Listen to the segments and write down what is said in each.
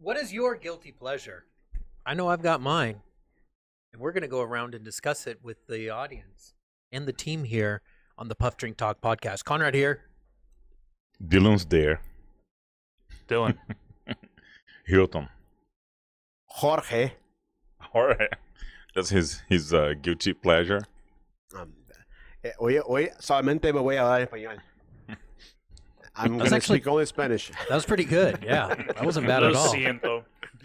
What is your guilty pleasure? I know I've got mine, and we're going to go around and discuss it with the audience and the team here on the Puff Drink Talk podcast. Conrad here. Dylan's there. Dylan. Hilton. Jorge. Jorge. That's his guilty pleasure. Hoy solamente me voy a hablar español. I'm going to speak only Spanish. That was pretty good. Yeah, that wasn't bad at all. Siento.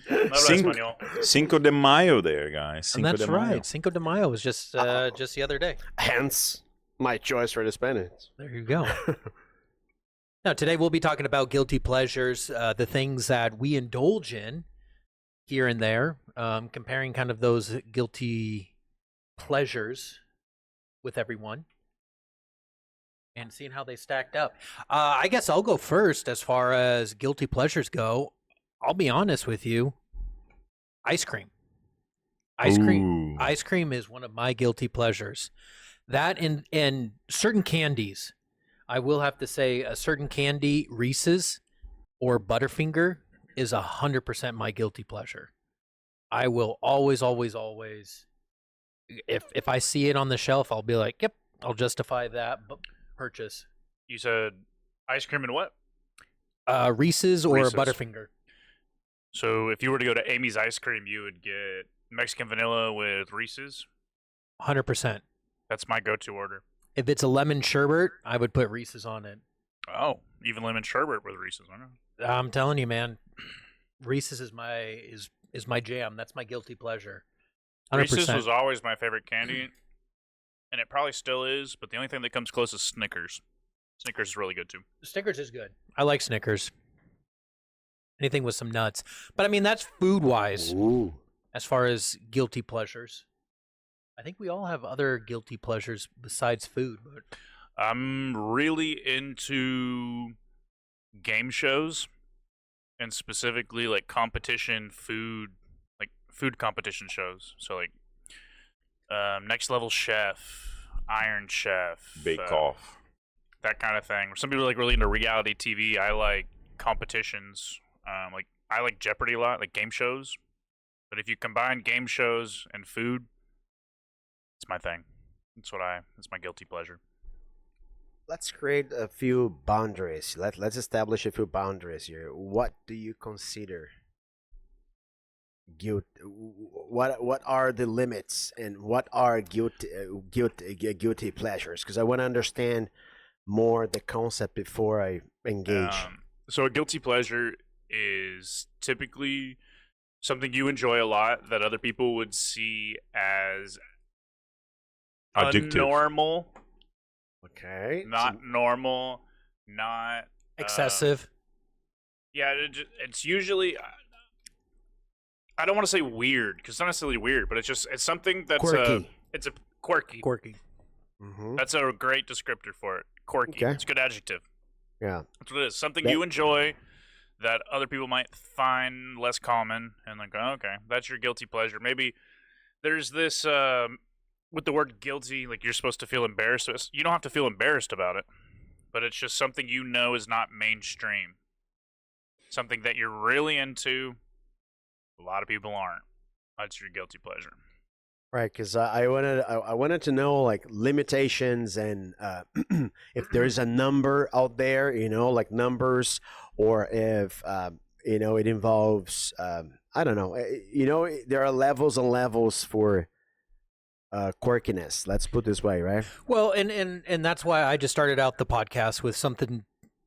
No habla español. Cinco de Mayo there, guys. And that's right. Cinco de Mayo was just the other day. Hence my choice for the Spanish. There you go. Now, today we'll be talking about guilty pleasures, the things that we indulge in here and there, comparing kind of those guilty pleasures with everyone and seeing how they stacked up. I guess I'll go first as far as guilty pleasures go. I'll be honest with you. Ice cream. Ice cream is one of my guilty pleasures. That and certain candies. I will have to say a certain candy, Reese's or Butterfinger, is 100% my guilty pleasure. I will always, if I see it on the shelf, I'll be like, yep, I'll justify that purchase. You said ice cream and what? Reese's or Butterfinger. So if you were to go to Amy's Ice Cream, you would get Mexican vanilla with Reese's? 100%. That's my go-to order. If it's a lemon sherbet, I would put Reese's on it. Oh, even lemon sherbet with Reese's on it. I'm telling you, man, Reese's is my jam. That's my guilty pleasure. 100%. Reese's was always my favorite candy, and it probably still is, but the only thing that comes close is Snickers. Snickers is really good, too. Snickers is good. I like Snickers. Anything with some nuts. But, I mean, that's food-wise. Ooh. As far as guilty pleasures. I think we all have other guilty pleasures besides food. But I'm really into game shows, and specifically like competition food, like food competition shows. So like Next Level Chef, Iron Chef, Bake Off, that kind of thing. Some people are like really into reality TV. I like competitions. Like I like Jeopardy a lot, like game shows. But if you combine game shows and food, it's my thing. It's my guilty pleasure. Let's create a few boundaries. Let's establish a few boundaries here. What do you consider guilt? What are the limits, and what are guilty pleasures? Because I want to understand more the concept before I engage. So a guilty pleasure is typically something you enjoy a lot that other people would see as addictive. Normal. Okay. Not normal. Not excessive. Yeah, it's usually. I don't want to say weird because it's not necessarily weird, but it's something that's quirky. It's a quirky. Quirky. Mm-hmm. That's a great descriptor for it. Quirky. Okay. It's a good adjective. Yeah. That's what it is. Something you enjoy that other people might find less common, and like, oh, okay, that's your guilty pleasure. Maybe there's this with the word guilty, like you're supposed to feel embarrassed. You don't have to feel embarrassed about it, but it's just something you know is not mainstream. Something that you're really into. A lot of people aren't. That's your guilty pleasure. Right, because I wanted to know like limitations and if there's a number out there, like numbers, or if it involves I don't know, there are levels and levels for quirkiness. Let's put it this way, right? Well, and that's why I just started out the podcast with something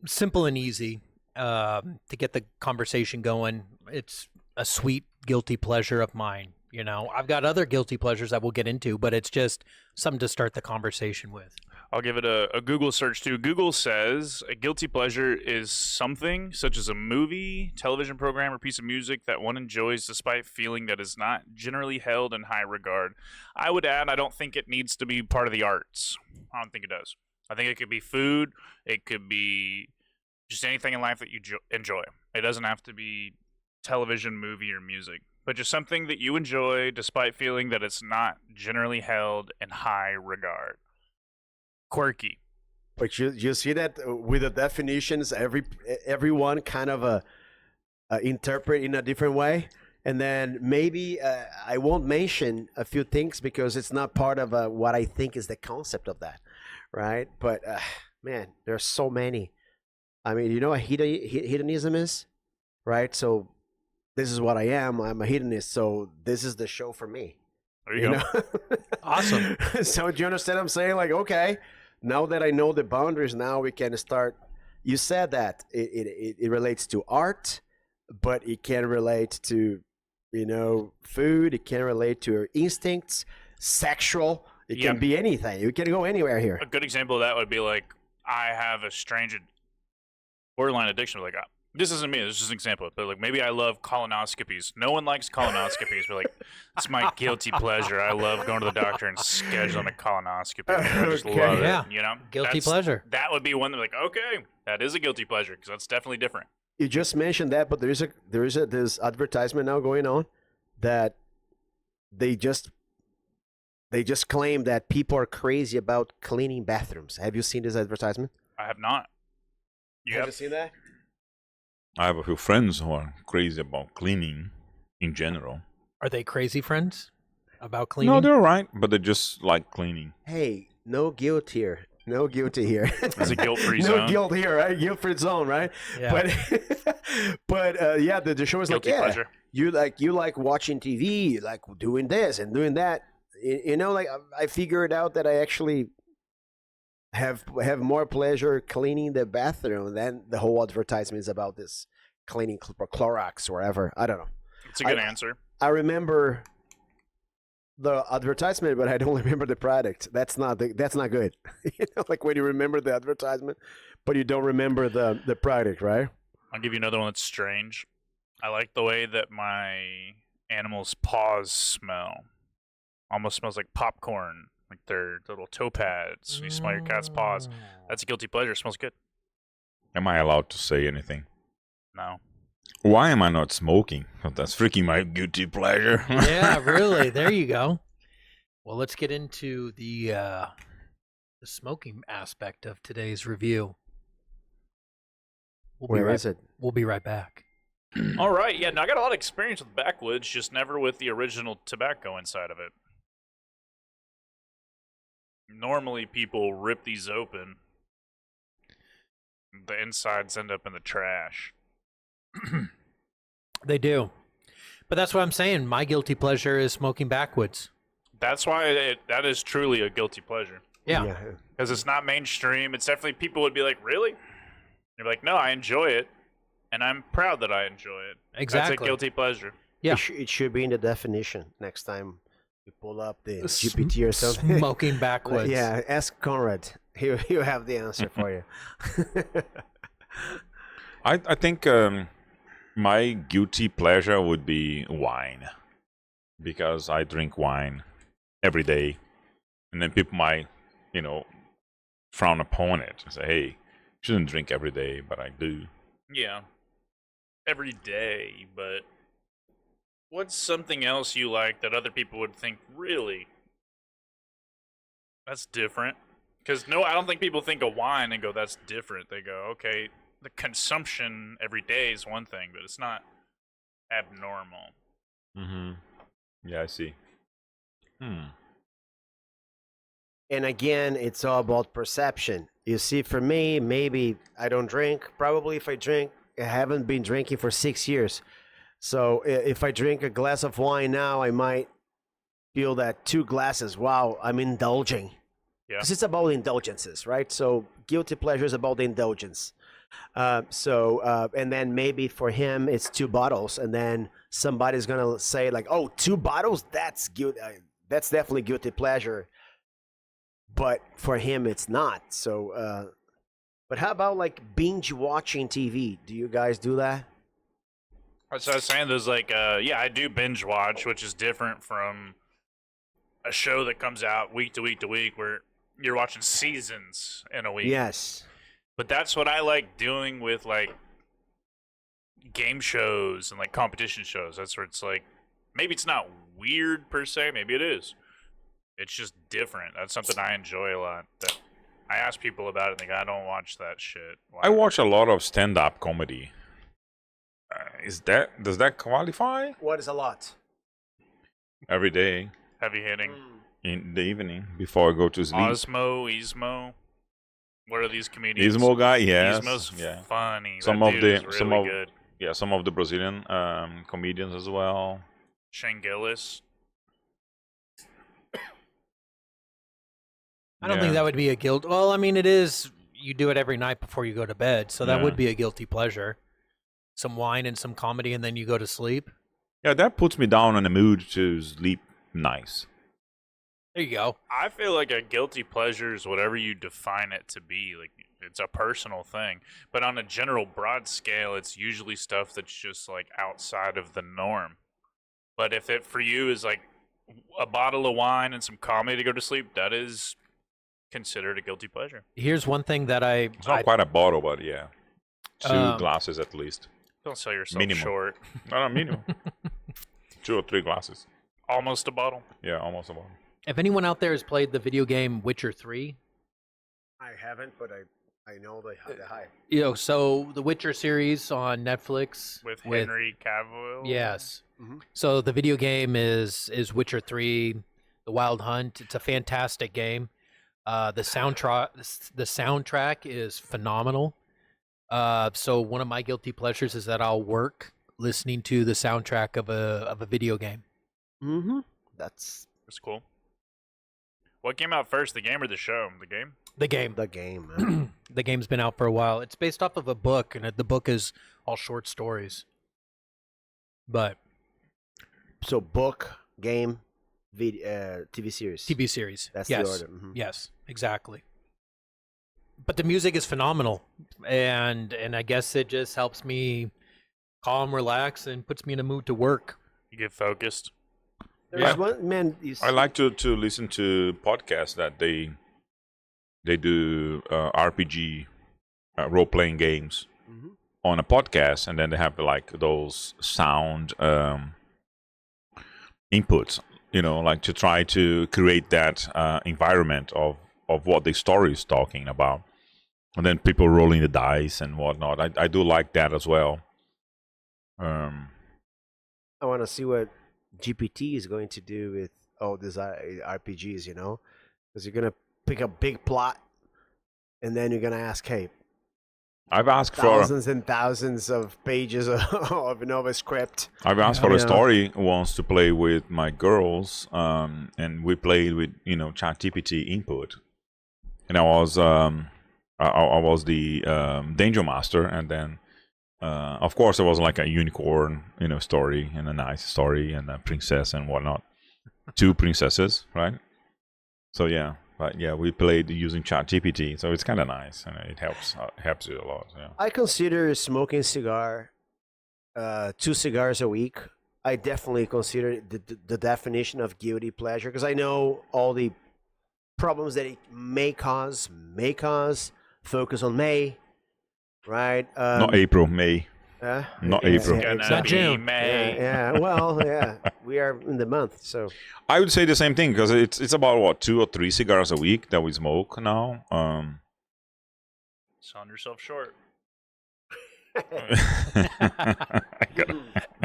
simple and easy to get the conversation going. It's a sweet guilty pleasure of mine. I've got other guilty pleasures that we'll get into, but it's just something to start the conversation with. I'll give it a Google search too. Google says a guilty pleasure is something such as a movie, television program, or piece of music that one enjoys despite feeling that is not generally held in high regard. I would add, I don't think it needs to be part of the arts. I don't think it does. I think it could be food. It could be just anything in life that you enjoy. It doesn't have to be television, movie, or music, but just something that you enjoy despite feeling that it's not generally held in high regard. Quirky. But you see that with the definitions, everyone kind of interpret in a different way. And then maybe I won't mention a few things because it's not part of what I think is the concept of that, right? But man, there's so many. I mean, you know what hedonism is, right? So this is what I am. I'm a hedonist, so this is the show for me. There you go. know? Awesome. So do you understand what I'm saying? Like, okay, now that I know the boundaries, now we can start. You said that it relates to art, but it can relate to, food. It can relate to your instincts, sexual. It Yeah. can be anything. You can go anywhere here. A good example of that would be like, I have a strange borderline addiction. Like, this isn't me. This is just an example. But like, maybe I love colonoscopies. No one likes colonoscopies. But like, it's my guilty pleasure. I love going to the doctor and scheduling a colonoscopy. I just Okay. love Yeah. it. You know, Guilty pleasure. That would be one that like, okay, that is a guilty pleasure because that's definitely different. You just mentioned that, but there is this advertisement now going on that they just claim that people are crazy about cleaning bathrooms. Have you seen this advertisement? I have not. Have you seen that? I have a few friends who are crazy about cleaning in general. Are they crazy friends about cleaning? No, they're all right, but they just like cleaning. Hey, no guilt here. No guilty here. It's a guilt-free no zone. guilt here, right? Guilt-free zone, right? Yeah. But yeah, the show is Guilty like, yeah, pleasure. you like watching TV, you like doing this and doing that. Like I figured out that I actually have more pleasure cleaning the bathroom than the whole advertisement is about this cleaning Clorox or whatever. I don't know. It's a good answer. I remember the advertisement, but I don't remember the product. That's not good. Like when you remember the advertisement, but you don't remember the product, right? I'll give you another one that's strange. I like the way that my animals' paws smell. Almost smells like popcorn, like their little toe pads. When you smell your cat's paws. That's a guilty pleasure. It smells good. Am I allowed to say anything? No. Why am I not smoking? 'Cause that's freaking my guilty pleasure. Yeah, really. There you go. Well, let's get into the smoking aspect of today's review. Where is it? We'll be right back. All right. Yeah, no, I got a lot of experience with backwoods, just never with the original tobacco inside of it. Normally, people rip these open. The insides end up in the trash. They do. But that's what I'm saying. My guilty pleasure is smoking backwoods. That's why that is truly a guilty pleasure. Yeah. Because it's not mainstream. It's definitely, people would be like, really? You're like, no, I enjoy it. And I'm proud that I enjoy it. Exactly. That's a guilty pleasure. Yeah. It should be in the definition next time you pull up the GPT or something. Smoking backwoods. Yeah, ask Conrad. He'll have the answer for you. I think my guilty pleasure would be wine, because I drink wine every day, and then people might, frown upon it and say, "Hey, you shouldn't drink every day," but I do. Yeah. Every day, but what's something else you like that other people would think, really? That's different. Because I don't think people think of wine and go, that's different. They go, okay, the consumption every day is one thing, but it's not abnormal. Mm-hmm. Yeah, I see. And again, it's all about perception. You see, for me, maybe I don't drink. Probably if I drink, I haven't been drinking for 6 years. So if I drink a glass of wine now, I might feel that 2 glasses, wow, I'm indulging. Yeah. Because it's about indulgences, right? So guilty pleasure is about the indulgence. And then maybe for him, it's 2 bottles. And then somebody's going to say like, oh, 2 bottles? That's that's definitely guilty pleasure. But for him, it's not. So, but how about like binge watching TV? Do you guys do that? So I was saying, there's like, yeah, I do binge watch, which is different from a show that comes out week to week to week where you're watching seasons in a week. Yes. But that's what I like doing with like game shows and like competition shows. That's where it's like, maybe it's not weird per se, maybe it is. It's just different. That's something I enjoy a lot. That I ask people about it and they go, I don't watch that shit. Why? I watch a lot of stand-up comedy. Does that qualify? What is a lot? Every day Heavy hitting. in the evening before I go to sleep. Ismo. What are these comedians? Ismo guy, yes. Ismo's yeah. funny. Some That of dude the- is really some of- good. Yeah, some of the Brazilian comedians as well. Shane Gillis. I don't think that would be a guilt. Well, I mean, it is. You do it every night before you go to bed, so that Yeah. would be a guilty pleasure. Some wine and some comedy, and then you go to sleep. Yeah, that puts me down in the mood to sleep nice. There you go. I feel like a guilty pleasure is whatever you define it to be. Like, it's a personal thing. But on a general broad scale, it's usually stuff that's just like outside of the norm. But if it for you is like a bottle of wine and some comedy to go to sleep, that is considered a guilty pleasure. Here's one thing that It's not quite a bottle, but yeah. 2 Um, glasses at least. Don't sell yourself Minimum. short. No, minimum. 2 or 3 glasses. Almost a bottle. Yeah, almost a bottle. If anyone out there has played the video game Witcher 3, I haven't, but I know the hype. so the Witcher series on Netflix With Henry Cavill. Yes. Mhm. So the video game is Witcher 3, The Wild Hunt. It's a fantastic game. The soundtrack is phenomenal. So one of my guilty pleasures is that I'll work listening to the soundtrack of a video game. Mm-hmm. That's That's cool. What came out first, the game or the show? The game? The game. the game, man. The game's been out for a while. It's based off of a book, and the book is all short stories. But So book, game, TV series. TV series. That's yes. the order. Mhm. Yes, exactly. But the music is phenomenal, and I guess it just helps me calm, relax, and puts me in a mood to work. You get focused. There's Yeah. one man. I like to listen to podcasts that they do RPG role playing games Mhm. on a podcast, and then they have like those sound inputs, like to try to create that environment of what the story is talking about, and then people rolling the dice and whatnot. I do like that as well. I want to see what GPT is going to do with all these RPGs. Because you're gonna pick a big plot, and then you're gonna ask, "Hey, I've asked for thousands and thousands of pages of a script." a Yeah. story once to play with my girls, and we played with ChatGPT input, and I was the danger master, and then of course it was like a unicorn story and a nice story and a princess and whatnot, 2 princesses, right? So yeah, but yeah, we played using ChatGPT, so it's kind of nice and it helps you a lot. Yeah. I consider smoking 2 cigars a week. I definitely consider the definition of guilty pleasure because I know all the problems that it may cause. Focus on May, right? Not April, May. Not April. Gonna Not be June. May. Yeah. Well, yeah. We are in the month, so I would say the same thing because it's about what 2 or 3 cigars a week that we smoke now. Selling yourself short.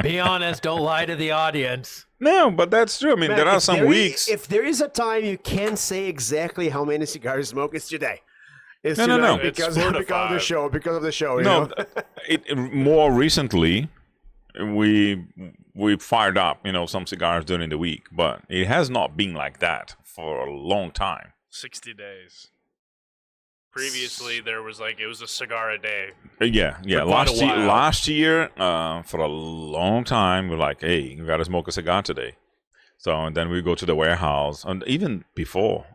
Be honest. Don't lie to the audience. No, but that's true. I mean, Man, there are if some there is- weeks. if there is a time you can say exactly how many cigars you smoke, it's today. It's No, no, tonight no. because, It's 4 to because of the 5. show. Because of the show. You No, know? more recently, we fired up, some cigars during the week, but it has not been like that for a long time. 60 days. Previously, there was it was a cigar a day. Yeah. quite a Last year, while. for a long time, we're like, hey, we gotta smoke a cigar today. So and then we go to the warehouse, and even before,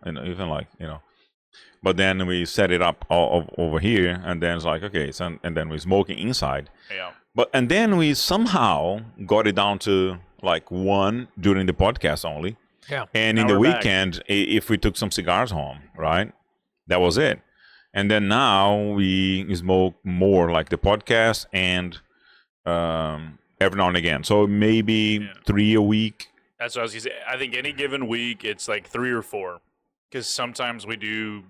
but then we set it up over here, and then it's like, okay, so and then we're smoking inside. Yeah. And then we somehow got it down to like 1 during the podcast only. Yeah. And Now in the we're back. weekend, if we took some cigars home, right? That was it. And then now we smoke more like the podcast and every now and again. So maybe 3 a week. That's what I was going to say. I think any given week, it's like 3 or 4. Because sometimes we do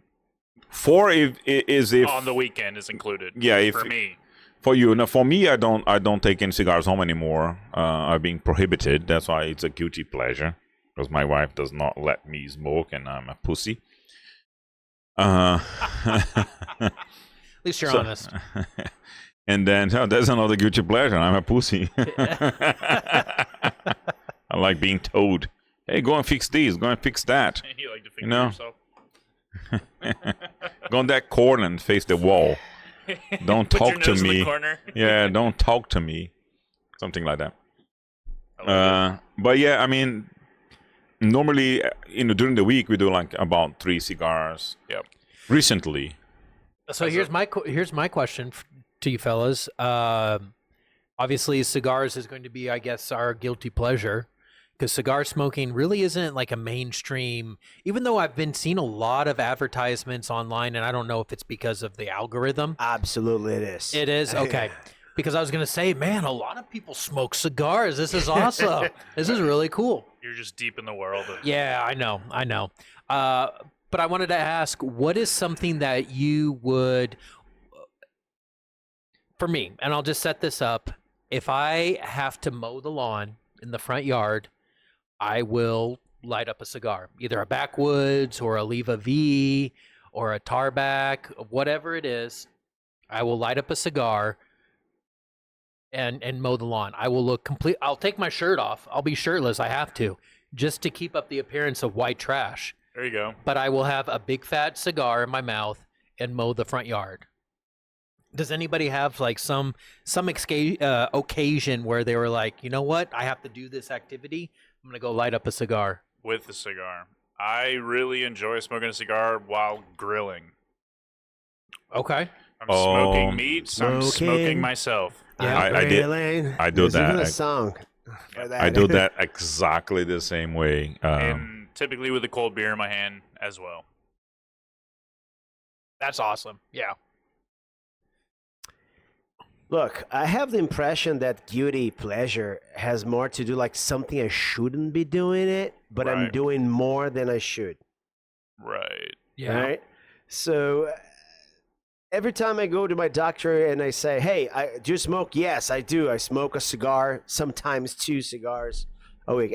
4 if on the weekend is included. Yeah, if for me. For you, now for me, I don't take any cigars home anymore. Are being prohibited. That's why it's a guilty pleasure, because my wife does not let me smoke, and I'm a pussy. At least you're So- honest. And then there's another guilty pleasure. I'm a pussy. I like being told, "Hey, go and fix this. Go and fix that. You like to finger know? yourself. Go on that corner and face the wall. Don't Put your talk to nose in the me. corner. Yeah, don't talk to me." Something like that. I like But yeah, I mean, normally, during the week we do like about 3 cigars. Yep. Recently, So As here's my question to you fellas. Obviously, cigars is going to be, I guess, our guilty pleasure, because cigar smoking really isn't like a mainstream. Even though I've been seeing a lot of advertisements online, and I don't know if it's because of the algorithm. Absolutely, it is. It is okay. Because I was gonna say, man, a lot of people smoke cigars. This is awesome. This is really cool. You're just deep in the world of Yeah, I know. But I wanted to ask, what is something that you would, for me, and I'll just set this up. If I have to mow the lawn in the front yard, I will light up a cigar, either a backwoods or a Leva V or a Tarback, whatever it is. I will light up a cigar and mow the lawn. I will look complete. I'll take my shirt off. I'll be shirtless. I have to, just to keep up the appearance of white trash. There you go. But I will have a big fat cigar in my mouth and mow the front yard. Does anybody have like some occasion where they were like, you know what, I have to do this activity? I'm gonna go light up a cigar. With the cigar. I really enjoy smoking a cigar while grilling. Okay. I'm smoking Oh, meats. I'm smoking. smoking myself. Yeah. I do There's that. even a song for that. I do that exactly the same way. And typically with a cold beer in my hand as well. That's awesome. Yeah. Look, I have the impression that guilty pleasure has more to do like something I shouldn't be doing it, but I'm Right. doing more than I should. Right. Yeah. Right? So every time I go to my doctor and I say, "Hey, do you smoke?" Yes, I do. I smoke a cigar, sometimes 2 cigars a week.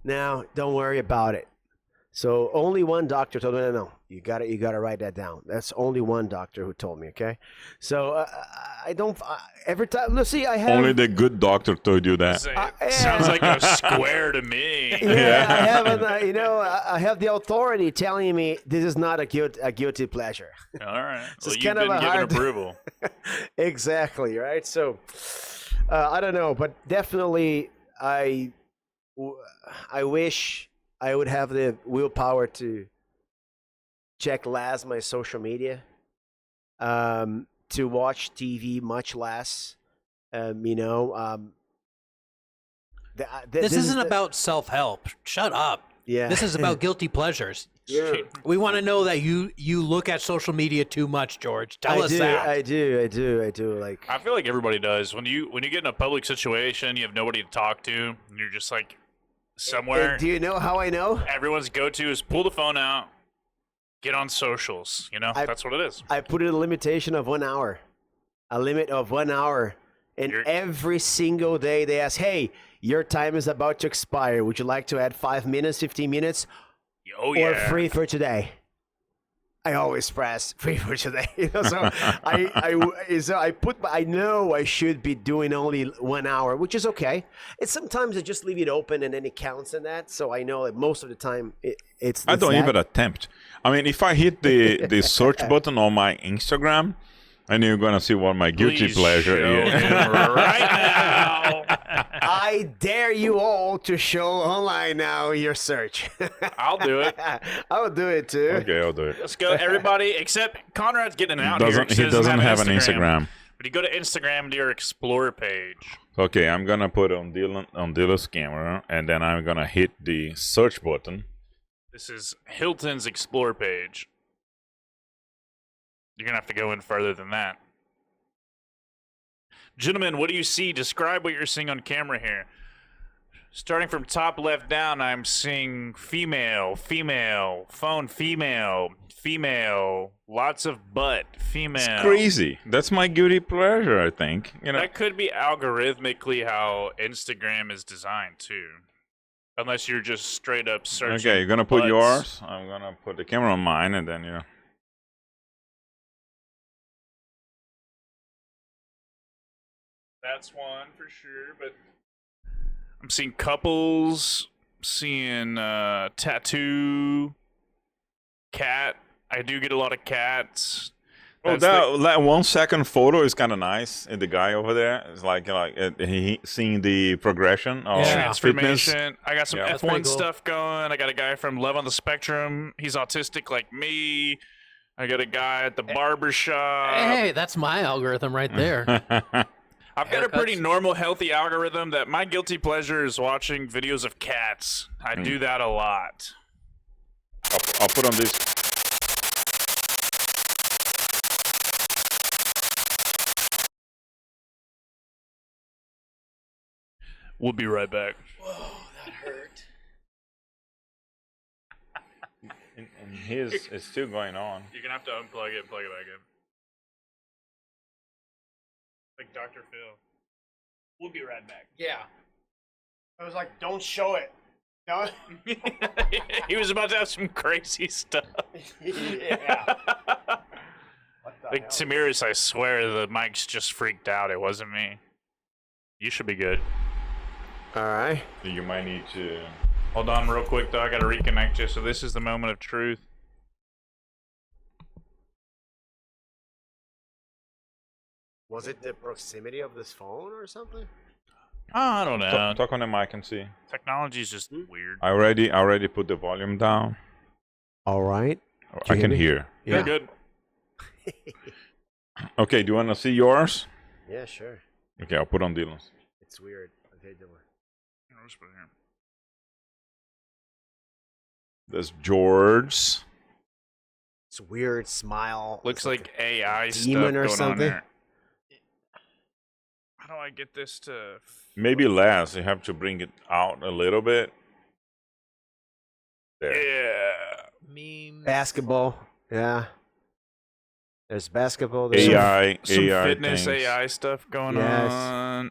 No, don't worry about it. So only one doctor told me, no, you gotta write that down. That's only one doctor who told me. Okay, so I don't. Every time, let's see, I have Only the good doctor told you that. Sounds like a square to me. Yeah, I have I have the authority telling me this is not a guilty pleasure. All right. So Well, it's you've kind of been a given hard- approval. Exactly, right? So I don't know, but definitely I wish I would have the willpower to check less my social media, to watch TV much less. This isn't the- about self-help. Shut up. Yeah. This is about guilty pleasures. Yeah. We want to know that you look at social media too much, George. Tell us that. I do. Like, I feel like everybody does. When you get in a public situation, you have nobody to talk to, and you're just like somewhere. do you know how I know? Everyone's go-to is pull the phone out, get on socials. That's what it is. I put in a limitation of 1 hour, a limit of 1 hour, and every single day they ask, "Hey, your time is about to expire. Would you like to add 5 minutes, 15 minutes, Oh or yeah. free for today?" I always press free for today. So I know I should be doing only 1 hour, which is okay. It's sometimes I just leave it open and then it counts in that. So I know that most of the time it's. I don't that. even attempt. I mean, if I hit the search button on my Instagram, and you're gonna see what my guilty Please pleasure show is. him right now. I dare you all to show online now your search. I'll do it. I will do it too. Okay, I'll do it. Let's go, everybody. Except Conrad's getting it out Doesn't here. he doesn't have an Instagram? But you go to Instagram to your Explore page. Okay, I'm gonna put on Dylan's camera, and then I'm gonna hit the search button. This is Hilton's Explore page. You're going to have to go in further than that. Gentlemen, what do you see? Describe what you're seeing on camera here. Starting from top left down, I'm seeing female, phone, female, lots of butt, female. It's crazy. That's my guilty pleasure, I think. You know. That could be algorithmically how Instagram is designed too. Unless you're just straight up searching. Okay, you're gonna put butts. yours. I'm gonna put the camera on mine, and then That's one for sure, but I'm seeing couples, seeing tattoo, cat. I do get a lot of cats. Oh, That's that 1 second photo is kind of nice. And the guy over there is like he seeing the progression of Yeah. fitness. transformation. I got some Yeah. That's pretty F1 cool. stuff going. I got a guy from Love on the Spectrum. He's autistic like me. I got a guy at the barber shop. Hey, that's my algorithm right there. I've got a pretty haircuts. normal, healthy algorithm that my guilty pleasure is watching videos of cats. I do that a lot. I'll put on this. We'll be right back. Whoa, that hurt. And his is still going on. You're gonna have to unplug it and plug it back in. Like Dr. Phil. We'll be right back. Yeah. I was like, don't show it. No. He was about to have some crazy stuff. Yeah. What the Like hell? Tamiris, I swear the mic's just freaked out. It wasn't me. You should be good. All right. You might need to. Hold on real quick though, I gotta reconnect you. So this is the moment of truth. Was it the proximity of this phone or something? Oh, I don't know. Talk on the mic and see. Technology's just weird. I already put the volume down. All right. I you can hear me? hear. You're good. Okay, do you want to see yours? Yeah, sure. Okay, I'll put on Dylan's. It's weird. Okay, Dylan. I'll just put it here. There's George's. It's weird. Smile. Looks It's like AI stuff demon or going on something. there. How do I get this to? Maybe less. You have to bring it out a little bit. There. Yeah. Memes. basketball. Yeah. There's basketball. There's AI, Some AI fitness things. AI stuff going Yes. on.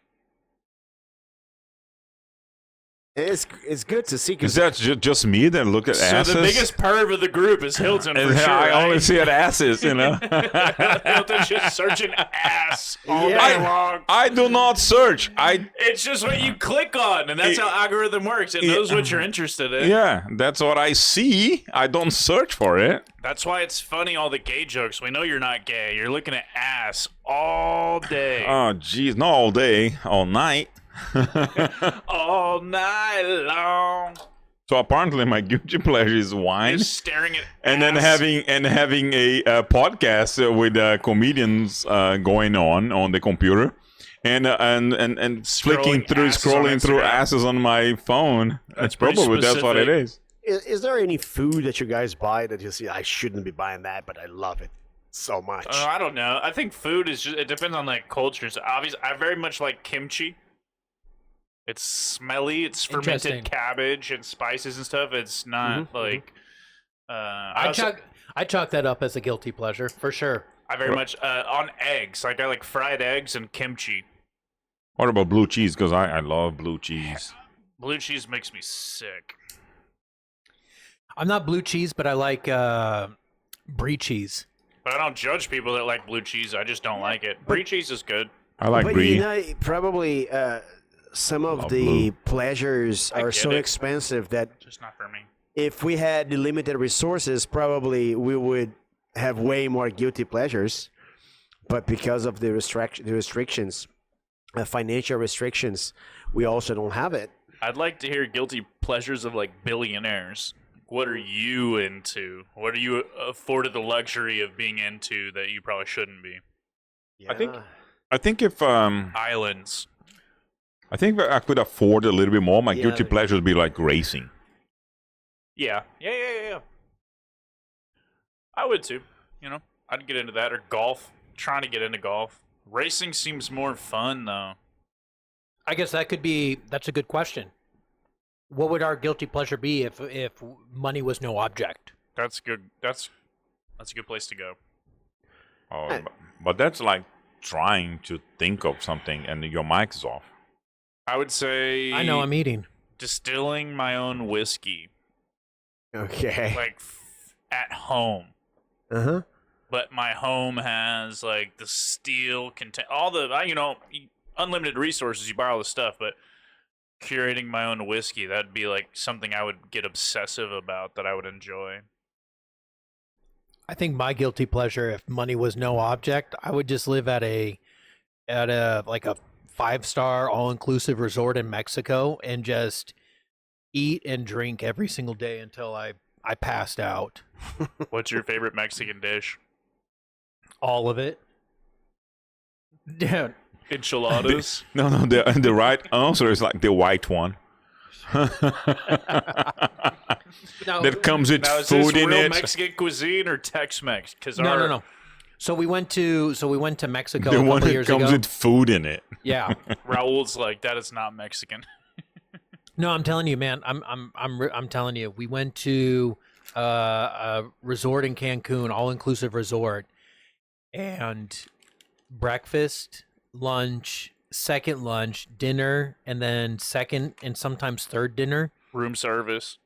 It's good to see. Is that just me that look at So asses? the biggest perv of the group is Hilton for And sure. I right? only see at asses, you know. Hilton's just searching ass all Yeah. day long. I do not search. It's just what you click on, and that's how algorithm works. It knows what you're interested in. Yeah, that's what I see. I don't search for it. That's why it's funny, all the gay jokes. We know you're not gay. You're looking at ass all day. Oh, jeez, not all day, all night. All night long. So apparently, my guilty pleasure is wine, Just staring at and then ass. having a podcast with comedians going on the computer, and flicking through, asses on scrolling through Instagram. asses on my phone. That's pretty probably that's what it specific. Is there any food that you guys buy that you see? I shouldn't be buying that, but I love it so much. I don't know. I think food is just, it depends on like cultures. Obviously, I very much like kimchi. It's smelly. It's fermented Interesting. cabbage and spices and stuff. It's not like. I chalk that up as a guilty pleasure for sure. I very much on eggs. Like I like fried eggs and kimchi. What about blue cheese? Because I love blue cheese. Blue cheese makes me sick. I'm not blue cheese, but I like brie cheese. But I don't judge people that like blue cheese. I just don't like it. Brie cheese is good. I like but brie. you know, probably some of Love the blue. pleasures I are get so it. expensive that Just not for me. if we had the limited resources, probably we would have way more guilty pleasures. But because of the restrictions, financial restrictions, we also don't have it. I'd like to hear guilty pleasures of like billionaires. What are you into? What are you afforded the luxury of being into that you probably shouldn't be? I think- Yeah. I think if Islands. I think if I could afford a little bit more, my Yeah. guilty pleasure would be like racing. Yeah. Yeah. I would too. You know, I'd get into that or golf. Trying to get into golf. Racing seems more fun though. I guess that's a good question. What would our guilty pleasure be if money was no object? That's good. That's a good place to go. Oh, Hey. but that's like trying to think of something and your mic's off. I would say I know I'm eating. distilling my own whiskey, Okay. like at home. Uh-huh. But my home has like the steel content, all the unlimited resources. You buy all the stuff, but curating my own whiskey, that'd be like something I would get obsessive about, that I would enjoy. I think my guilty pleasure, if money was no object, I would just live at a like a 5-star all-inclusive resort in Mexico and just eat and drink every single day until I passed out. What's your favorite Mexican dish? All of it. Dude, Enchiladas. No, the right answer is like the white one. no, That comes with Now, is this food in real it. Mexican cuisine or Tex-Mex? Because no. So we went to Mexico The a one couple that years comes ago. with food in it. Yeah. Raul's like, that is not Mexican. No, I'm telling you, man. I'm telling you. We went to a resort in Cancun, all-inclusive resort, and breakfast, lunch, second lunch, dinner, and then second and sometimes third dinner. Room service.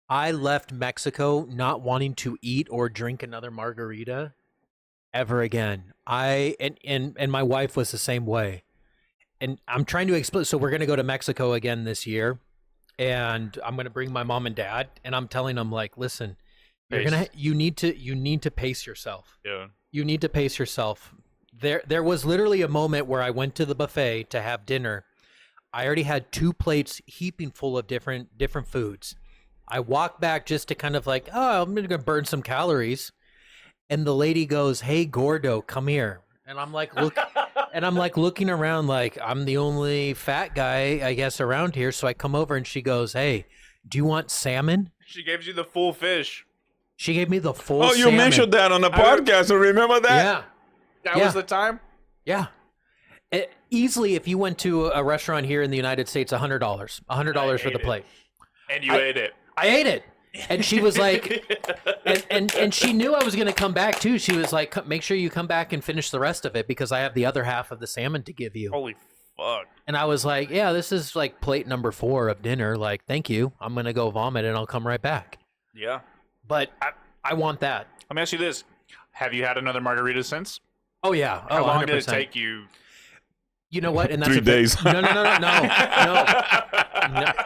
I left Mexico not wanting to eat or drink another margarita ever again. And my wife was the same way. And I'm trying to explain. So we're going to go to Mexico again this year, and I'm going to bring my mom and dad. And I'm telling them, like, listen, you need to pace yourself. Yeah. You need to pace yourself. There was literally a moment where I went to the buffet to have dinner. I already had 2 plates heaping full of different foods. I walked back just to kind of like, oh, I'm going to burn some calories. And the lady goes, "Hey, Gordo, come here." And I'm like, looking around like I'm the only fat guy, I guess, around here. So I come over and she goes, "Hey, do you want salmon?" She gave you the full fish. She gave me the full Oh, you salmon. mentioned that on the podcast. So remember that? Yeah. That Yeah. was the time? Yeah. Easily, if you went to a restaurant here in the United States, $100. $100 for the plate. And you ate it. I ate it. And she was like, and she knew I was going to come back too. She was like, make sure you come back and finish the rest of it because I have the other half of the salmon to give you. Holy fuck. And I was like, yeah, this is like plate number 4 of dinner. Like, thank you. I'm going to go vomit and I'll come right back. Yeah. But I want that. Let me ask you this. Have you had another margarita since? Oh, yeah. How Oh, long 100%. did it take you? You know what? And that's 3 days. No.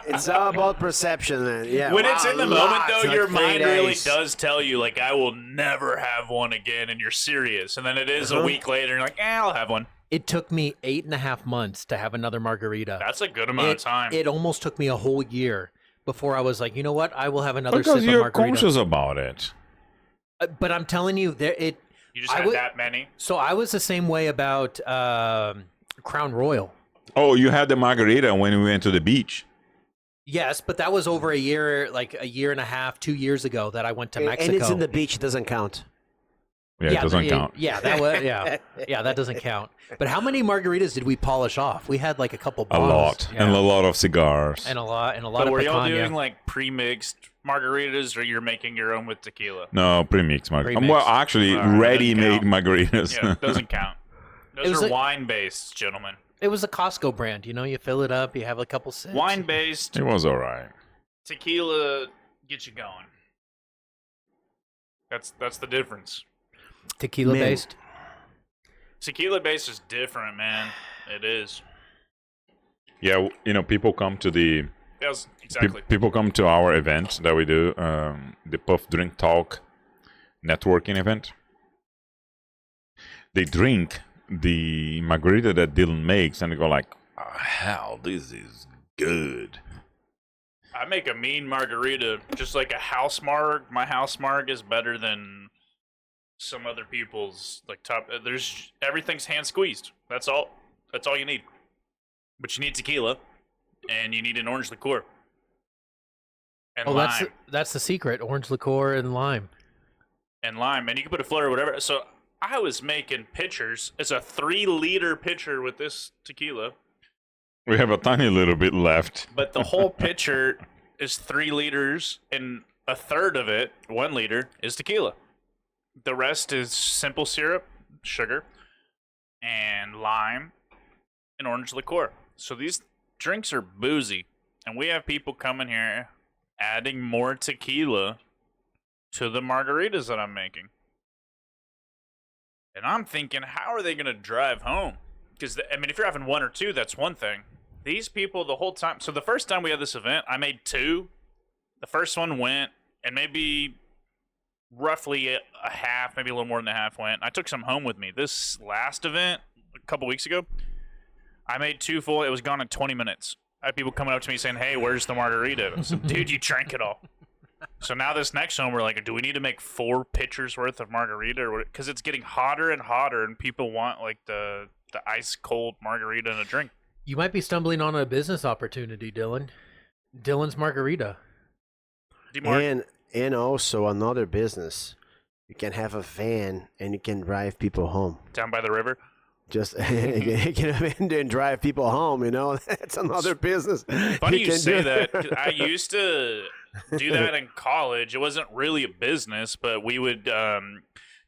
It's all about perception, man. Yeah. When it's in the moment, though, like your 3 mind really days. does tell you, like, I will never have one again, and you're serious. And then it is a week later, and you're like, I'll have one. It took me 8.5 months to have another margarita. That's a good amount of time. It almost took me a whole year before I was like, you know what? I will have another Because sip of you're margarita. conscious about it. But I'm telling you, You just had that many? So I was the same way about Crown Royal. Oh, you had the margarita when we went to the beach. Yes, but that was over a year, like a year and a half, 2 years ago that I went to Mexico. And it's in the beach. It doesn't count. Yeah, it doesn't count. Yeah, that was yeah, that doesn't count. But how many margaritas did we polish off? We had like a couple A bottles. lot. Yeah. And a lot of cigars. and a lot But of were y'all picanha. doing, like, pre-mixed margaritas, or you're making your own with tequila? No, premix margaritas. Pre-mixed. Well, actually, All right, ready-made doesn't margaritas. Yeah, it doesn't count. It Those was are like- wine-based, gentlemen. It was a Costco brand, you know. You fill it up, you have a couple sips. Wine-based, It was all right. tequila gets you going. That's the difference. tequila Man. based. Tequila-based is different, man. It is. Yeah, people come to the Yes, exactly. people come to our event that we do, the Puff Drink Talk networking event. They drink the margarita that Dylan makes, and they go like, oh, "Hell, this is good." I make a mean margarita, just like a house marg. My house marg is better than some other people's. Like everything's hand squeezed. That's all. That's all you need. But you need tequila, and you need an orange liqueur, and Oh, lime, that's the secret: orange liqueur and lime. and you can put a float or whatever. So I was making pitchers. It's a 3-liter pitcher with this tequila. We have a tiny little bit left. But the whole pitcher is 3 liters, and a third of it, 1 liter, is tequila. The rest is simple syrup, sugar, and lime, and orange liqueur. So these drinks are boozy, and we have people coming here adding more tequila to the margaritas that I'm making. And I'm thinking, how are they going to drive home? Because, I mean, if you're having 1 or 2, that's one thing. These people, the whole time... So the first time we had this event, I made 2. The first one went, and maybe roughly a half, maybe a little more than a half went. I took some home with me. This last event, a couple weeks ago, I made 2 full. It was gone in 20 minutes. I had people coming up to me saying, hey, where's the margarita? I said, dude, you drank it all. So now this next one, we're like, do we need to make 4 pitchers worth of margarita? Because it's getting hotter and hotter, and people want like the ice cold margarita in a drink. You might be stumbling on a business opportunity, Dylan. Dylan's Margarita. And also another business. You can have a van and you can drive people home. Down by the river? Just you can have and drive people home, you know? That's another business. Funny you say do. that. 'Cause I used to do that in college. It wasn't really a business, but we would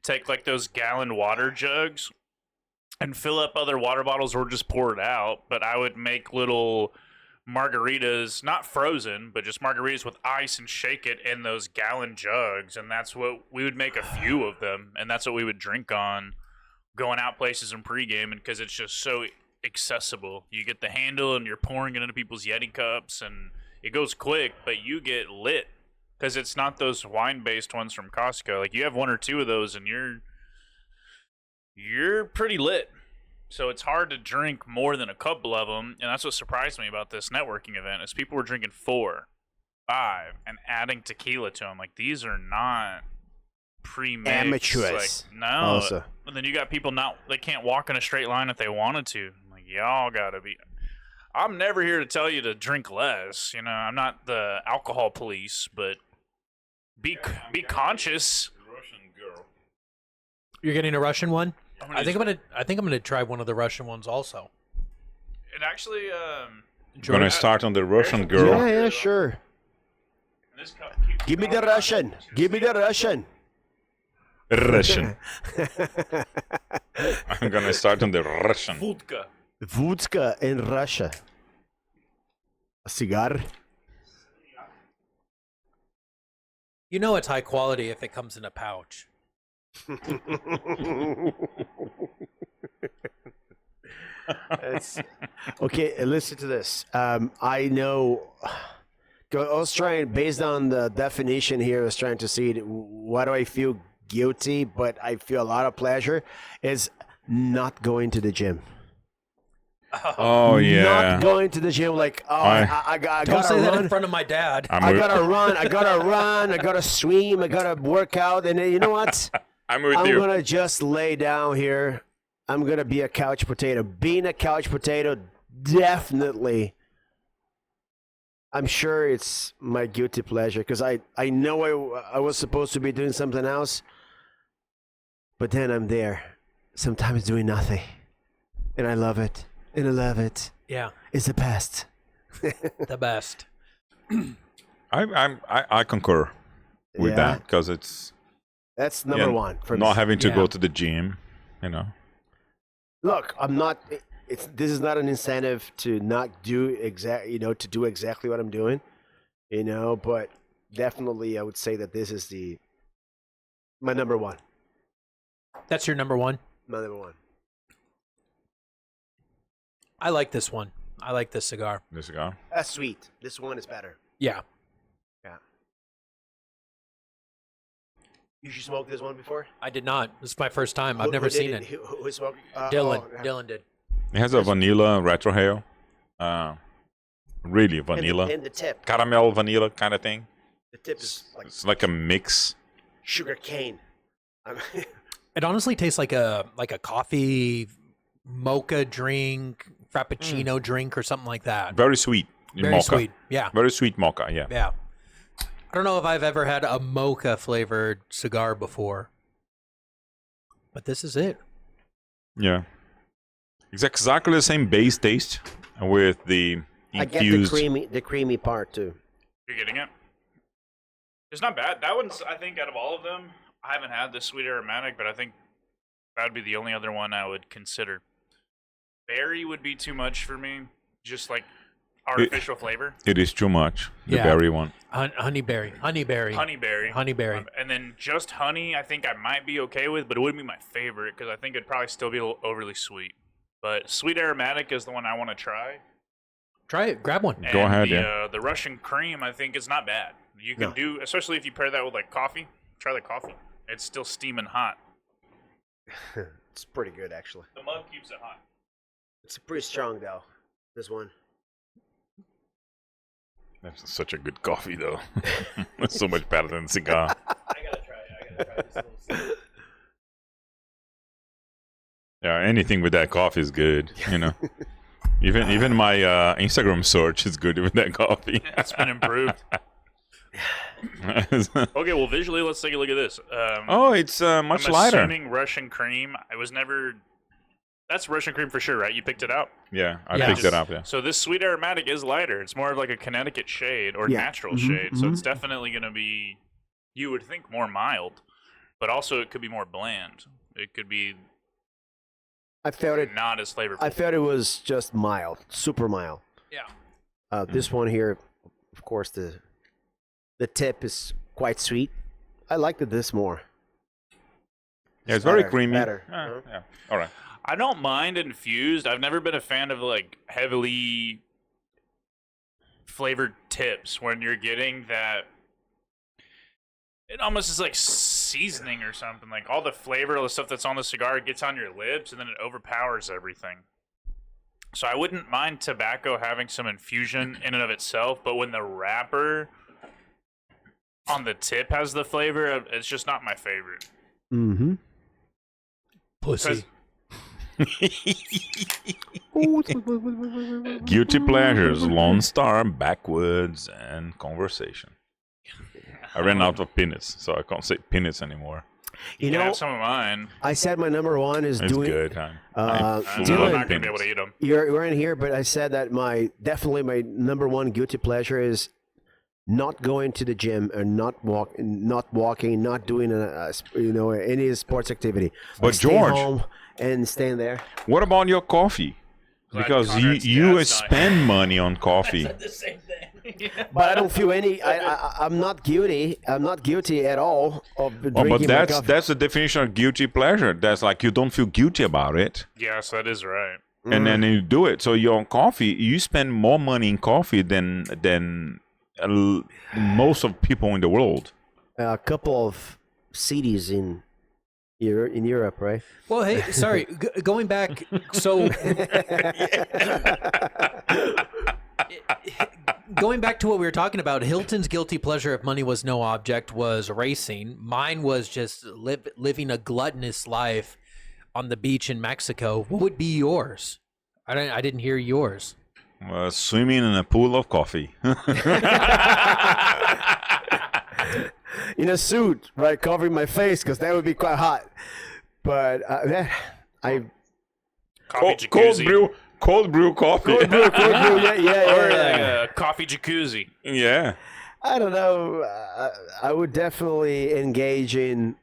take like those gallon water jugs and fill up other water bottles or just pour it out. But I would make little margaritas, not frozen, but just margaritas with ice and shake it in those gallon jugs. And that's what we would make, a few of them. And that's what we would drink on going out places and pregame. And because it's just so accessible, you get the handle and you're pouring it into people's Yeti cups, and it goes quick, but you get lit because it's not those wine-based ones from Costco. Like, you have 1 or 2 of those, and you're pretty lit. So it's hard to drink more than a couple of them, and that's what surprised me about this networking event is people were drinking 4, 5, and adding tequila to them. Like, these are not pre-mixed. Amateurs. Like, no. Also. And then you got people they can't walk in a straight line if they wanted to. Like, y'all gotta be... I'm never here to tell you to drink less. You know, I'm not the alcohol police, but be conscious. You're getting a Russian one? I I'm gonna try one of the Russian ones also. It actually. Gonna start on the Russian girl. Yeah, sure. Give me the Russian. Give me the Russian. Russian. I'm gonna start on the Russian. Vodka. Vodka in Russia. A cigar. You know it's high quality if it comes in a pouch. Okay, listen to this. I know. I was trying, based on the definition here, I was trying to see why do I feel guilty, but I feel a lot of pleasure. Is not going to the gym. Oh yeah. Not going to the gym, like, oh, I Don't gotta say that run. in front of my dad. I gotta run. I gotta swim. I gotta work out. And then, you know what? I'm with I'm you. gonna just lay down here. I'm gonna be a couch potato. Being a couch potato, definitely. I'm sure it's my guilty pleasure because I know I was supposed to be doing something else, but then I'm there, sometimes doing nothing, and I love it. And I love it. Yeah, It's the best. the best. I concur with Yeah. that because it's That's number one for me. not having to Yeah. go to the gym, you know. Look, I'm not. This is not an incentive to not do to do exactly what I'm doing, But definitely, I would say that this is my number one. That's your number one? My number one. I like this one. I like this cigar. This cigar. That's sweet. This one is better. Yeah. Yeah. You should smoke this one before. I did not. This is my first time. I've never seen it. Who smoked? Dylan. Dylan did. It has a vanilla retrohale. Really vanilla. And the tip. Caramel vanilla kind of thing. The tip is like It's like a mix. sugar cane. It honestly tastes like a Mm. coffee mocha drink, frappuccino drink, or something like that. Very sweet. Very mocha. sweet. Yeah. Very sweet mocha, yeah. Yeah. I don't know if I've ever had a mocha flavored cigar before, but this is it. Yeah. It's exactly the same base taste. with the I get infused. the creamy part too. You're getting it? It's not bad. That one's, I think, out of all of them, I haven't had the sweet aromatic, but I think that would be the only other one I would consider. Berry would be too much for me, just like artificial flavor. It is too much. The Yeah. berry one. Honeyberry. Honeyberry. And then just honey, I think I might be okay with, but it wouldn't be my favorite because I think it'd probably still be a little overly sweet. But sweet aromatic is the one I want to try. Try it. Grab one. Go And ahead, the Russian cream, I think, is not bad. You can do, especially if you pair that with like coffee. Try the coffee. It's still steaming hot. It's pretty good actually. The mug keeps it hot. It's pretty strong though. This one. That's such a good coffee, though. It's so much better than cigar. I gotta try this little. Yeah, anything with that coffee is good. You know, even my Instagram search is good with that coffee. It's been improved. Okay, well, visually, let's take a look at this. Oh, it's much I'm lighter. assuming Russian cream. I was never. That's Russian cream for sure, right? You picked it out. Yeah, I Yeah. picked it up. Yeah. So this sweet aromatic is lighter. It's more of like a Connecticut shade or natural shade. So it's definitely going to be, you would think, more mild, but also it could be more bland. It could be I felt it. not as flavorful. I felt it was just mild, super mild. Yeah. This one here, of course, the tip is quite sweet. I liked this more. Yeah, it's very Better, creamy. better. Yeah. All right. I don't mind infused. I've never been a fan of like heavily flavored tips when you're getting that. It almost is like seasoning or something. Like all the flavor, all the stuff that's on the cigar gets on your lips and then it overpowers everything. So I wouldn't mind tobacco having some infusion in and of itself, but when the wrapper on the tip has the flavor, it's just not my favorite. Mm-hmm. Pussy. Guilty pleasures: Lone Star, Backwoods, and Conversation. I ran out of peanuts, so I can't say peanuts anymore. You You can know, have some of mine. I said my number one is It's doing. good. I'm I'm full Dylan- of not going to be able peanuts. to eat them. You're in here, but I said that definitely my number one guilty pleasure is not going to the gym and not walking, not doing any sports activity. But I stay George- home and stand there. What about your coffee? Glad Because Conrad's you dad's not spend money on coffee. The same thing. But I don't feel any. I'm not guilty. I'm not guilty at all of Oh, drinking but my that's coffee. the definition of guilty pleasure. That's like you don't feel guilty about it, Yes, that is right. and then you do it. So you're on coffee. You spend more money in coffee than most of people in the world. A couple of cities in Europe, right? Well, hey, sorry. Going back, so going back to what we were talking about, Hilton's guilty pleasure, if money was no object, was racing. Mine was just living a gluttonous life on the beach in Mexico. What would be yours? I didn't hear yours. Swimming in a pool of coffee. In a suit, right, covering my face because that would be quite hot. But I Coffee jacuzzi. Cold brew coffee. cold brew, yeah. Or like a coffee jacuzzi. Yeah. I don't know. I would definitely engage in.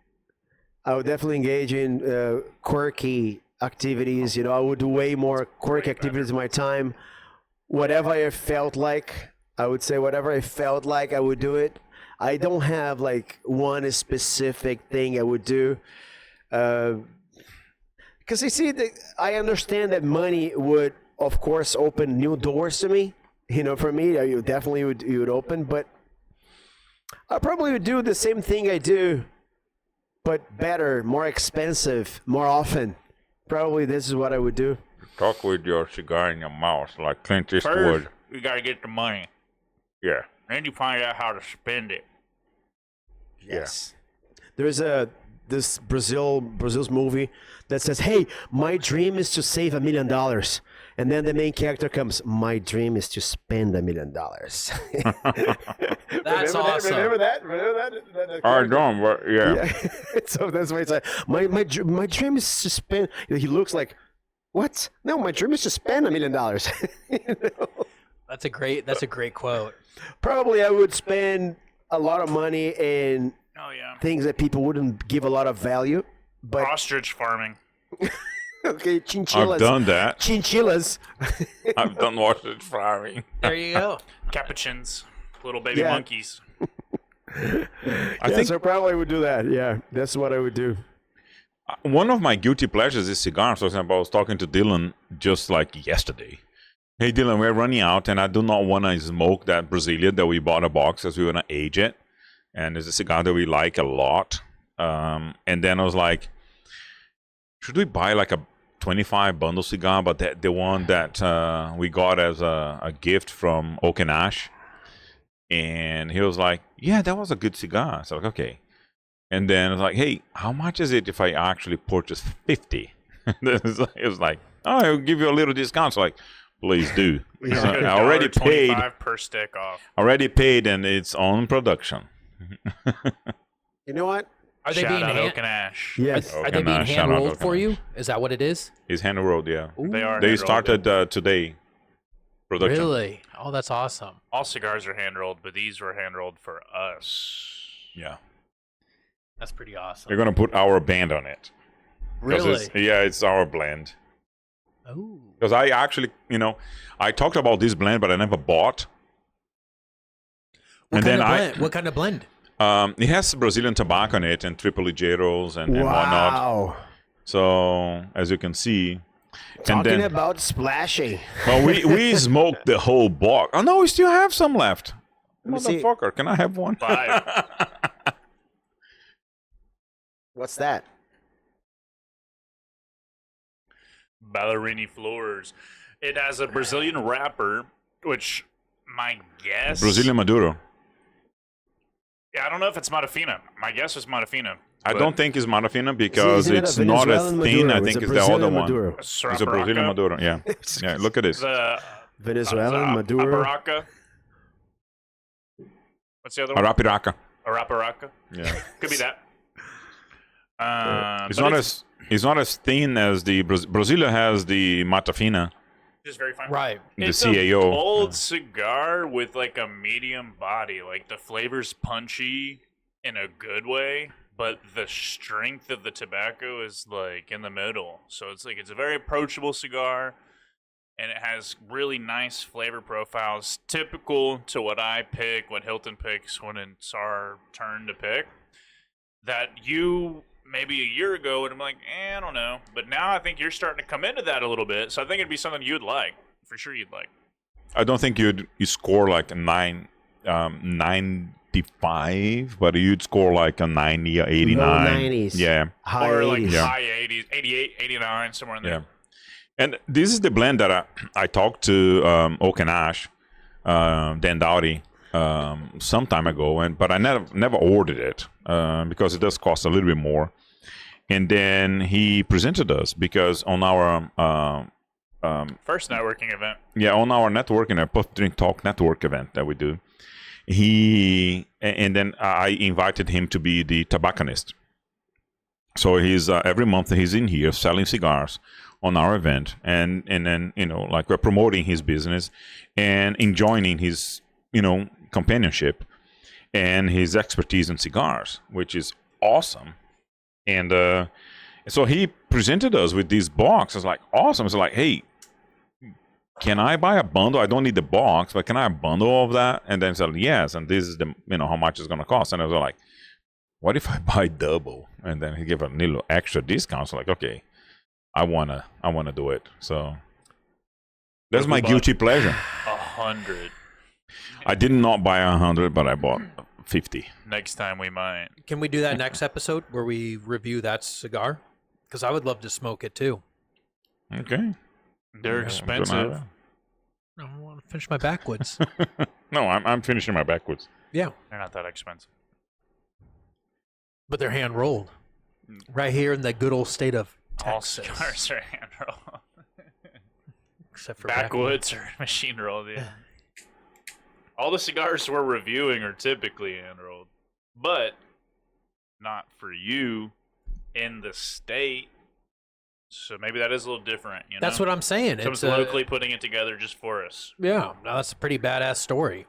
Quirky activities. You know, I would do way more quirky activities in my time. Whatever I felt like, I would say whatever I felt like, I would do it. I don't have like one specific thing I would do. Because you see, I understand that money would, of course, open new doors to me. You know, for me, you definitely would open, but I probably would do the same thing I do, but better, more expensive, more often. Probably this is what I would do. Talk with your cigar in your mouth like Clint First, Eastwood. you got to get the money. Yeah. Then you find out how to spend it. Yes. There's this Brazil's movie that says, "Hey, my dream is to save $1 million," and then the main character comes, "My dream is to spend $1 million." That's remember awesome. Remember that? That I don't, but yeah. So that's why it's like my dream is to spend. He looks like, What? No, my dream is to spend $1 million. You know? That's a great quote. Probably I would spend a lot of money in Oh yeah. things that people wouldn't give a lot of value. But Ostrich farming. okay, chinchillas. I've done that. Chinchillas. I've done ostrich farming. There you go. Capuchins. Little baby Yeah. monkeys. I think so probably would do that. Yeah, that's what I would do. one of my guilty pleasures is cigars. For example, I was talking to Dylan just like yesterday. Hey Dylan, we're running out, and I do not want to smoke that Brasilia that we bought a box because we want to age it, and it's a cigar that we like a lot. And then I was like, should we buy like a 25 bundle cigar, but the one that we got as a gift from Oak and Ash? And he was like, yeah, that was a good cigar. So I was like, okay. And then I was like, hey, how much is it if I actually purchase 50? It was like, oh, I'll give you a little discount. So like, please do. Yeah. So I already paid. $1.25 per stick off. Already paid, and it's on production. You know what? Are they Shout being out hand, Oak and Ash. Yes. are Okay, they being shout hand out rolled Oak for and you? Ash. Is that what it is? It's hand rolled, yeah. They are. They hand-rolled. started today. Production. Really? Oh, that's awesome. All cigars are hand rolled, but these were hand rolled for us. Yeah. That's pretty awesome. We're gonna put our band on it. 'Cause Really? it's our blend. Oh. Because I actually, I talked about this blend, but I never bought. What And kind then of I- blend? What kind of blend? It has Brazilian tobacco in it and triple ligeros and whatnot. Wow. So as you can see, Talking about splashing. well, we smoked the whole box. Oh no, we still have some left. Let me see. Motherfucker, can I have one? 5. What's that? Ballerini floors. It has a Brazilian wrapper, which my guess. Brazilian Maduro. Yeah, I don't know if it's Matafina. My guess is Matafina. I but don't think it's Matafina because Isn't it a it's not as Venezuelan thin. Maduro? I think a it's the other Brazilian one. Maduro. It's a Brazilian Maduro. Yeah, yeah. Look at this. The Venezuelan Maduro. Aparaca. What's the other one? Arapiraca. Araparaca. Yeah. Could be that. It's but not as thin as the Brasilia has the Matafina, just very fine. Right. the It's CAO. a bold cigar with like a medium body. Like the flavor's punchy in a good way, but the strength of the tobacco is like in the middle. So it's a very approachable cigar, and it has really nice flavor profiles, typical to what I pick, what Hilton picks when it's our turn to pick. That you maybe a year ago would have been like, I don't know. But now I think you're starting to come into that a little bit. So I think it'd be something you'd like. For sure you'd like. I don't think you score like a 95, but you'd score like a 90 or 89. Low 90s. Yeah, High or like 80s. Yeah. high 80s, 88, 89, somewhere in there. yeah. And this is the blend that I talked to Oak and Ash, Dan Dowdy, some time ago, but I never ordered it because it does cost a little bit more. And then he presented us because on our First networking event. on our networking, our Puff Drink Talk network event that we do, and then I invited him to be the tobacconist. So he's every month he's in here selling cigars on our event, and then like we're promoting his business and enjoying his companionship and his expertise in cigars, which is awesome. And so he presented us with this box. It's like awesome. It's like, hey, can I buy a bundle? I don't need the box, but can I have a bundle of that? And then he said, yes. And this is the how much it's gonna cost. And I was like, what if I buy double? And then he gave a little extra discount. So like, okay, I wanna do it. So that's my guilty pleasure. 100. I did not buy 100, but I bought 50. Next time we might. Can we do that next episode where we review that cigar? Because I would love to smoke it too. Okay. They're Yeah, expensive. I want to finish my backwoods. No, I'm finishing my backwards. Yeah, They're not that expensive. but they're hand rolled right here in the good old state of All Texas. cigars are hand rolled. Except for Backwoods or machine rolled, yeah. All the cigars we're reviewing are typically hand rolled, but not for you in the state So maybe that is a little different. That's what I'm saying. Someone's It's locally putting it together just for us. yeah, no, that's a pretty badass story.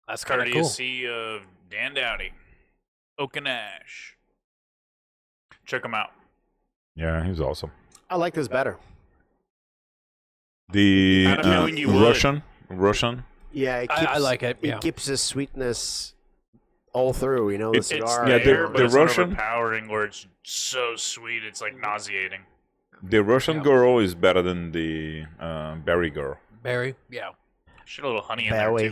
That's kind of cool. Courtesy of Dan Dowdy, Okanash. Check him out. Yeah, he's awesome. I like this better. The I had a feeling you would. Russian. Yeah, I like it. It Yeah. keeps the sweetness all through. You know, the It's- cigar. yeah, there, the but it's Russian- not overpowering, where it's so sweet, it's like nauseating. The Russian Yeah. girl is better than the berry girl. Berry, yeah. Should a little honey in there Bowie.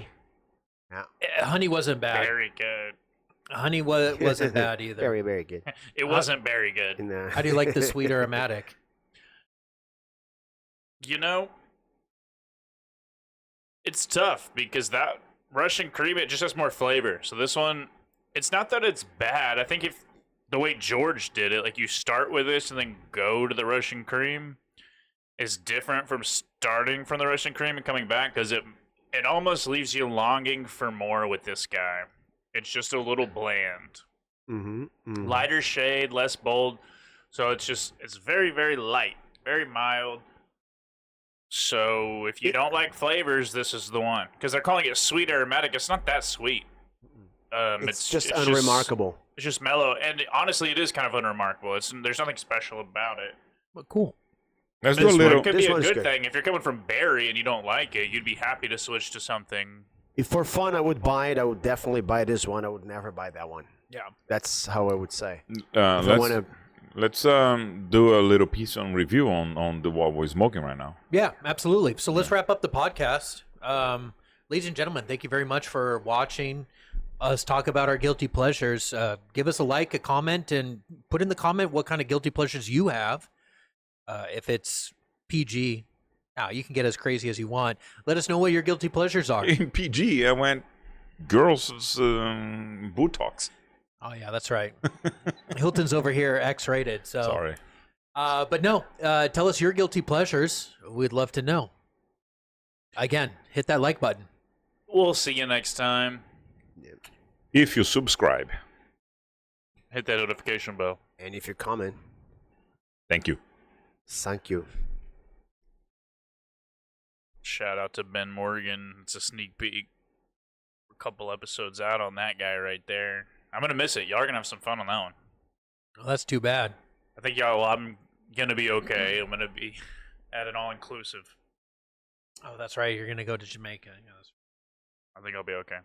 too. Honey wasn't bad. Very good. Honey wasn't bad either. Very, very good. It wasn't very good. And, How do you like the sweet aromatic? You know, it's tough because that Russian cream, it just has more flavor. So this one, it's not that it's bad. I think if the way George did it, like you start with this and then go to the Russian cream, is different from starting from the Russian cream and coming back, because it almost leaves you longing for more with this guy. It's just a little bland. Lighter shade, less bold. So it's very, very light, very mild. So if you don't like flavors, this is the one. Because they're calling it sweet aromatic. It's not that sweet. It's just unremarkable. It's just mellow. And honestly, it is kind of unremarkable. There's nothing special about it. But cool. Let's do a This little. one could This be a one's good good. thing. If you're coming from berry and you don't like it, you'd be happy to switch to something. If for fun I would buy it, I would definitely buy this one. I would never buy that one. Yeah. That's how I would say. If I wanna- Let's do a little piece on review on the what we're smoking right now. Yeah, absolutely. So let's wrap up the podcast. Ladies and gentlemen, thank you very much for watching us talk about our guilty pleasures. Give us a like, a comment, and put in the comment what kind of guilty pleasures you have. If it's PG, now you can get as crazy as you want. Let us know what your guilty pleasures are. In PG, I went girls Botox. Oh yeah, that's right. Hilton's over here X-rated. So Sorry. but no, tell us your guilty pleasures. We'd love to know. Again, hit that like button. We'll see you next time. If you subscribe, Hit that notification bell. And if you're coming, thank you. thank you. Shout out to Ben Morgan. It's a sneak peek. A couple episodes out on that guy right there. I'm going to miss it. Y'all are going to have some fun on that one. Well, that's too bad. I think I'm going to be okay. I'm going to be at an all-inclusive. Oh, that's right. You're gonna go to Jamaica. Yeah, I think I'll be okay.